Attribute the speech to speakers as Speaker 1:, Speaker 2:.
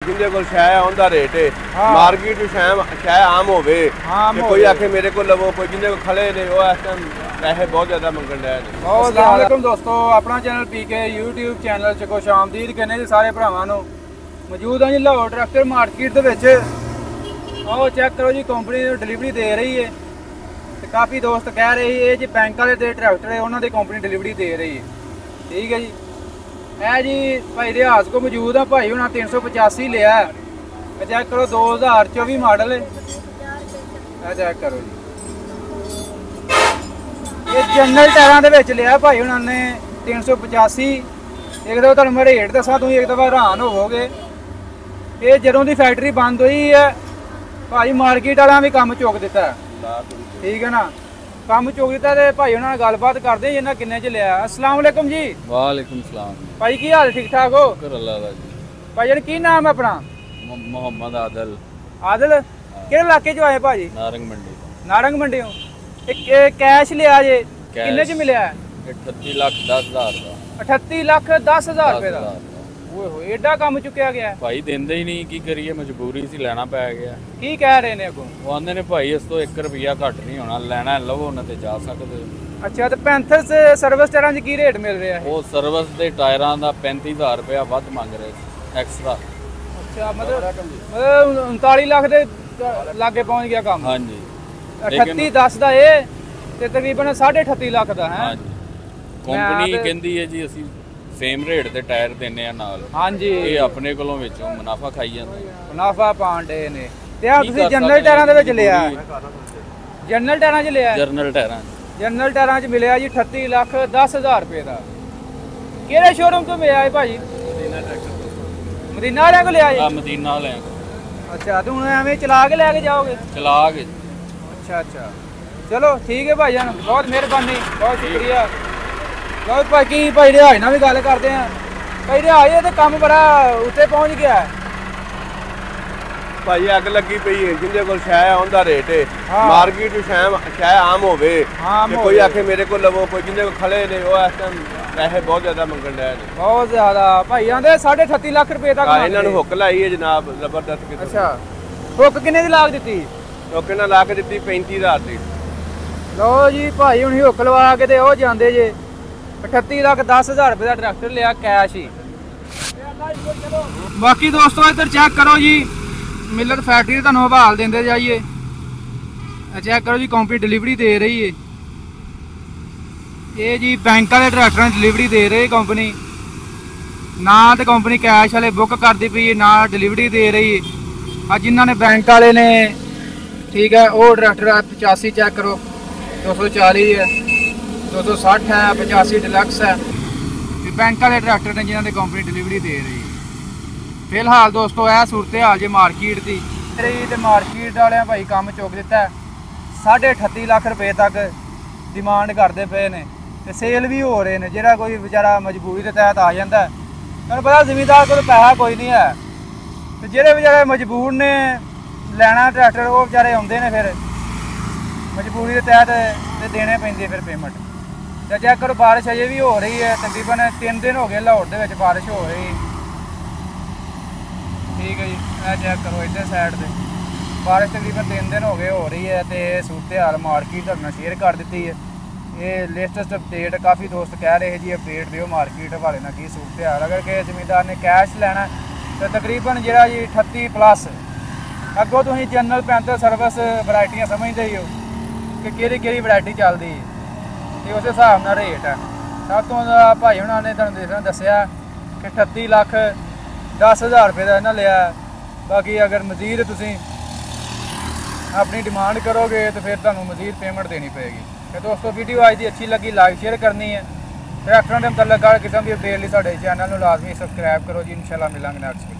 Speaker 1: जिंदे को शै उनका रेट है मार्केट शै आम हो कोई आखे मेरे को लवो कोई जिंदे को खड़े ने वो इस टाइम पैसे बहुत ज़्यादा मंगन रहे हैं।
Speaker 2: अस्सलाम वालेकुम दोस्तों, अपना चैनल पीके यूट्यूब चैनल च खुश आमदीद कहने जी सारे भरावां नूं। मौजूद हैं जी लाहौर ट्रैक्टर मार्केट दे विच। आओ चेक करो जी, कंपनी डिलीवरी दे रही है। तो काफ़ी दोस्त कह रहे हैं जी बैंक वाले दे ट्रैक्टर है उन्होंने कंपनी डिलीवरी दे रही है। ठीक है जी, है जी भाई रियाज को मौजूद है। भाई उन्हें 385 लिया है। चेक करो 2024 मॉडल है। चेक करो जी, ये जनरल टायरों के विच लिया भाई उन्होंने 385। एक दफ़ा तुहानूं मैं रेट दसा, तुसीं एक दफ़ा हैरान होवोगे। ये जदों की फैक्ट्री बंद हुई है भाई मार्केट वाला भी काम चुक दिता है। ठीक है ना, काम चुक दिता है। भाई उन्होंने गलबात करते हैं जिन्हें किन्ने च लिया। अस्सलाम वालेकुम जी।
Speaker 3: वालेकुम सलाम
Speaker 2: भाई की हाल ठीक ठाक हो?
Speaker 3: अल्लाह दा जी।
Speaker 2: भाई जान की नाम है अपना?
Speaker 3: मोहम्मद आदिल।
Speaker 2: आदिल किहड़े इलाके चो आए भाजी?
Speaker 3: नारंग मंडी।
Speaker 2: नारंग मंडी हो। कैश लिया जे किन्ने च मिलिया है?
Speaker 3: 38,10,000 ਦਾ।
Speaker 2: 38,10,000 रुपए ਦਾ। ਓਏ ਹੋਏ ਏਡਾ ਕੰਮ ਚੁੱਕਿਆ ਗਿਆ
Speaker 3: ਭਾਈ ਦਿੰਦੇ ਹੀ ਨਹੀਂ, ਕੀ ਕਰੀਏ, ਮਜਬੂਰੀ ਸੀ, ਲੈਣਾ ਪੈ ਗਿਆ।
Speaker 2: ਕੀ ਕਹਿ ਰਹੇ ਨੇ ਅੱਗੋਂ?
Speaker 3: ਉਹ ਆਂਦੇ ਨੇ ਭਾਈ ਇਸ ਤੋਂ 1 ਰੁਪਿਆ ਘੱਟ ਨਹੀਂ ਹੋਣਾ, ਲੈਣਾ ਲਵੋ ਉਹਨਾਂ ਤੇ ਜਾ ਸਕਦੇ।
Speaker 2: ਅੱਛਾ, ਤੇ ਪੈਂਥਰਸ ਸਰਵਿਸ ਟਾਇਰਾਂ 'ਚ ਕੀ ਰੇਟ ਮਿਲ ਰਿਹਾ ਹੈ?
Speaker 3: ਉਹ ਸਰਵਿਸ ਦੇ ਟਾਇਰਾਂ ਦਾ 35,000 ਰੁਪਇਆ ਵੱਧ ਮੰਗ ਰਹੇ ਸੀ ਐਕਸਟਰਾ।
Speaker 2: ਅੱਛਾ, ਮਤਲਬ 39 ਲੱਖ ਦੇ ਲਾਗੇ ਪਹੁੰਚ ਗਿਆ ਕੰਮ।
Speaker 3: ਹਾਂਜੀ,
Speaker 2: 38,10 ਦਾ ਇਹ ਤੇ ਤਕਰੀਬਨ 38.5 ਲੱਖ ਦਾ ਹੈ।
Speaker 3: ਹਾਂਜੀ, ਕੰਪਨੀ ਕਹਿੰਦੀ ਹੈ ਜੀ ਅਸੀਂ ਸੇਮ ਰੇਟ ਤੇ ਟਾਇਰ ਦਿੰਨੇ ਆ ਨਾਲ।
Speaker 2: ਹਾਂਜੀ,
Speaker 3: ਇਹ ਆਪਣੇ ਕੋਲੋਂ ਵਿੱਚੋਂ ਮੁਨਾਫਾ ਖਾਈ ਜਾਂਦੇ।
Speaker 2: ਮੁਨਾਫਾ ਪਾਉਂਦੇ ਨੇ। ਤੇ ਆ ਤੁਸੀਂ ਜਨਰਲ ਟਾਇਰਾਂ ਦੇ ਵਿੱਚ ਲਿਆ? ਜਨਰਲ ਟਾਇਰਾਂ 'ਚ ਲਿਆ?
Speaker 3: ਜਨਰਲ ਟਾਇਰਾਂ।
Speaker 2: ਜਨਰਲ ਟਾਇਰਾਂ 'ਚ ਮਿਲਿਆ ਜੀ 38,10,000 ਰੁਪਏ ਦਾ। ਕਿਹੜੇ ਸ਼ੋਰੂਮ ਤੋਂ ਮਿਲਿਆ ਹੈ ਭਾਜੀ?
Speaker 3: ਮਦੀਨਾ ਟਰੈਕਟਰ।
Speaker 2: ਮਦੀਨਾ ਵਾਲਿਆਂ ਕੋਲ ਲਿਆ ਜੀ?
Speaker 3: ਆ ਮਦੀਨਾ ਵਾਲਿਆਂ ਕੋਲ।
Speaker 2: ਅੱਛਾ, ਤੇ ਹੁਣ ਐਵੇਂ ਚਲਾ ਕੇ ਲੈ ਕੇ ਜਾਓਗੇ?
Speaker 3: ਚਲਾ ਕੇ।
Speaker 2: ਅੱਛਾ ਅੱਛਾ, ਚਲੋ ਠੀਕ ਹੈ ਭਾਈ ਜਾਨ, ਬਹੁਤ ਮਿਹਰਬਾਨੀ, ਬਹੁਤ ਸ਼ੁਕਰੀਆ। ਬਹੁਤ ਬਾਕੀ ਭਾਈ ਰਿਹਾਜ ਨਾਲ ਵੀ ਗੱਲ ਕਰਦੇ ਆ। ਭਾਈ ਰਿਹਾਜ ਇਹ ਤੇ ਕੰਮ ਬੜਾ ਉੱਤੇ ਪਹੁੰਚ ਗਿਆ।
Speaker 1: भाई अग लगी पई है जिंदे को शै उनका रेट है मार्केट शै आम हो कोई आखे मेरे को लवो कोई जिंदे को खड़े ने वो इस टाइम पैसे बहुत ज्यादा मंगन रहे हैं।
Speaker 2: बहुत ज्यादा भाई आंदे 38.5 ਲੱਖ रुपए तक
Speaker 1: इन्होंने हुक लाई है जनाब जबरदस्त।
Speaker 2: अच्छा, हुक किन्ने दी लाग दित्ती?
Speaker 1: हुक इन्हां ला के दित्ती 35,000 दी।
Speaker 2: लो जी भाई हुण हुक लवा के ते ओ जांदे जे 38,10,000 रुपए दा ट्रैक्टर लिया कैश ही। बाकी दोस्तों इधर चेक करो जी, मिलर फैक्ट्री तुहानूं हवाल देंदे जाइए। चेक करो जी, कंपनी डिलीवरी दे रही है। ये जी बैंक वाले ट्रैक्टर डिलीवरी दे रही है कंपनी। ना तो कंपनी कैश वाले बुक करती पई है, ना डिलीवरी दे रही है। आज जिन्होंने बैंक वाले ने ठीक है वो ट्रैक्टर 85 चेक करो 240 है, 260 है, 85 डिलक्स है। बैंक वाले ट्रैक्टर ने जिन्होंने कंपनी डिलीवरी दे रही है। फिलहाल दोस्तों यह सूरत हाल जे मार्केट की तो मार्केट वाले भाई काम चुक दिता है। 38.5 ਲੱਖ रुपए तक डिमांड करते पे ने ते सेल भी हो रहे हैं। जो कोई बेचारा मजबूरी के तहत आ जाता है, तुहानूं पता जिमीदार को पैसा कोई नहीं है, तो ਜਿਹੜੇ बेचारे मजबूर ने लैना ट्रैक्टर वो बेचारे आते हैं फिर मजबूरी के तहत देने पैंदी फिर पेमेंट। तो चेक करो बारिश अजे भी हो रही है, तकरीबन 3 दिन हो गए लाहौर के बारिश हो रही। ठीक है जी, मैं चेक करो इधर साइड से बारिश तकरीबन 3 दिन हो गए हो रही है। तो सूरत हाल मार्केट तुहाडे नाल शेयर कर दी है। ये लेटेस्ट अपडेट काफ़ी दोस्त कह रहे हैं जी अपडेट दिओ मार्केट हवाले नाल की सूरत हाल। अगर किसी जमींदार ने कैश लेना तो तकरीबन जिहड़ा जी 38+ अगों तुसीं जनरल पैंथर सर्विस वैरायटियां समझते ही हो कि केड़ी वैरायटी चलती है, तो उस हिसाब नाल रेट है। सब तो भाई उन्होंने तुहानूं दस्सिया कि 38,10,000 रुपए का इन्हें लिया। बाकी अगर मजीद तुसीं अपनी डिमांड करोगे तो फिर तुहानूं मजीद पेमेंट देनी पएगी। तो दोस्तों वीडियो आज की अच्छी लगी लाइक शेयर करनी है। ट्रैक्टरों के मतलब किस्म की अपडेट लिए साडे चैनल नूं लाजमी सबसक्राइब करो जी। इंशाल्लाह मिलांगे नेक्स्ट।